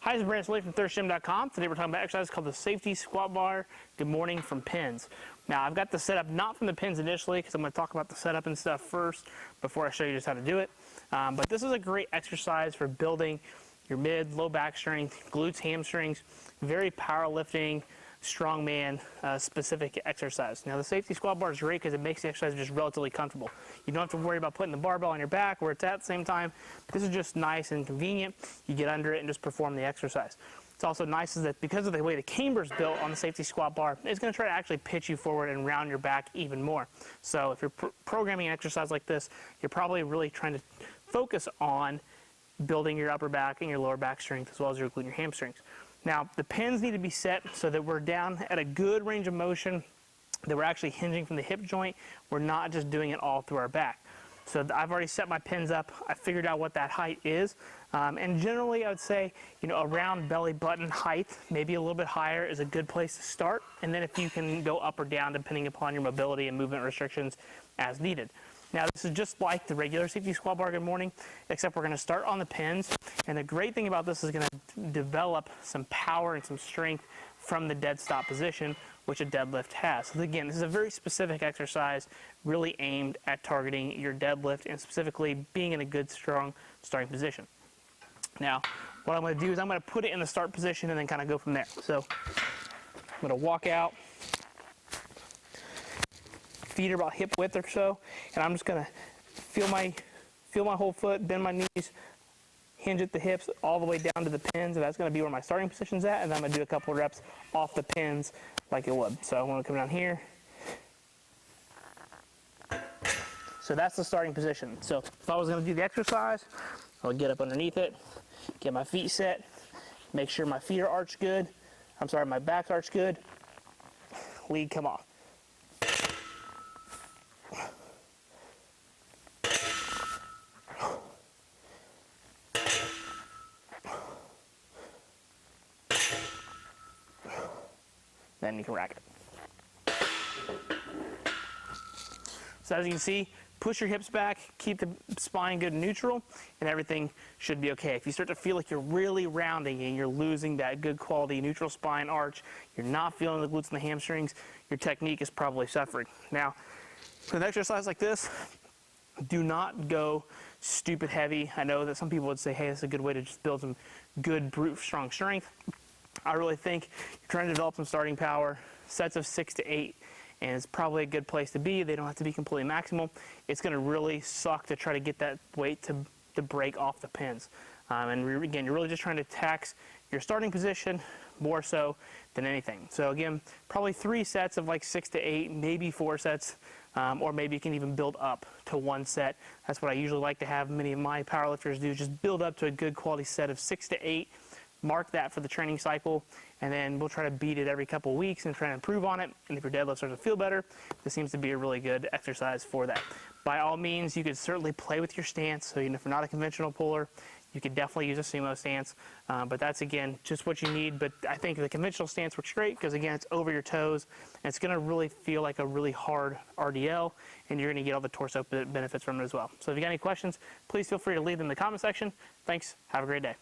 Hi, this is Brandon Slade from thirstgym.com. Today we're talking about exercise called the safety squat bar. Good morning from pins. Now I've got the setup not from the pins initially because I'm going to talk about the setup and stuff first before I show you just how to do it. But this is a great exercise for building your mid, low back strength, glutes, hamstrings, very powerlifting, strongman specific exercise. Now the safety squat bar is great because it makes the exercise just relatively comfortable. You don't have to worry about putting the barbell on your back where it's at the same time. This is just nice and convenient. You get under it and just perform the exercise. It's also nice is that because of the way the camber is built on the safety squat bar, it's going to try to actually pitch you forward and round your back even more. So if you're programming an exercise like this, you're probably really trying to focus on building your upper back and your lower back strength as well as your glute and your hamstrings. Now, the pins need to be set so that we're down at a good range of motion, that we're actually hinging from the hip joint. We're not just doing it all through our back. So I've already set my pins up. I figured out what that height is. And generally, I would say, around belly button height, maybe a little bit higher is a good place to start. And then if you can go up or down, depending upon your mobility and movement restrictions as needed. Now, this is just like the regular safety squat bar good morning, except we're going to start on the pins. And the great thing about this is going to develop some power and some strength from the dead stop position, which a deadlift has. So again, this is a very specific exercise, really aimed at targeting your deadlift and specifically being in a good, strong starting position. Now, what I'm going to do is I'm going to put it in the start position and then kind of go from there. So I'm going to walk out. Feet are about hip width or so, and I'm just gonna feel my whole foot, bend my knees, hinge at the hips all the way down to the pins, and that's gonna be where my starting position's at, and then I'm gonna do a couple of reps off the pins like it would. So I wanna come down here. So that's the starting position. So if I was gonna do the exercise, I'll get up underneath it, get my feet set, make sure my feet are arched good. My back's arched good. Lead come off. Then you can rack it. So as you can see, push your hips back, keep the spine good and neutral, and everything should be okay. If you start to feel like you're really rounding and you're losing that good quality neutral spine arch, you're not feeling the glutes and the hamstrings, your technique is probably suffering. Now, with an exercise like this, do not go stupid heavy. I know that some people would say, hey, this is a good way to just build some good brute strong strength. I really think you're trying to develop some starting power, sets of 6 to 8, and it's probably a good place to be. They don't have to be completely maximal. It's going to really suck to try to get that weight to break off the pins. And again, you're really just trying to tax your starting position more so than anything. So again, probably 3 sets of like 6 to 8, maybe 4 sets, or maybe you can even build up to 1 set. That's what I usually like to have many of my powerlifters do, just build up to a good quality set of 6 to 8. Mark that for the training cycle, and then we'll try to beat it every couple of weeks and try to improve on it. And if your deadlift starts to feel better, this seems to be a really good exercise for that. By all means, you could certainly play with your stance. So if you're not a conventional puller, you could definitely use a sumo stance, but that's, again, just what you need. But I think the conventional stance works great because, again, it's over your toes, and it's going to really feel like a really hard RDL, and you're going to get all the torso benefits from it as well. So if you got any questions, please feel free to leave them in the comment section. Thanks. Have a great day.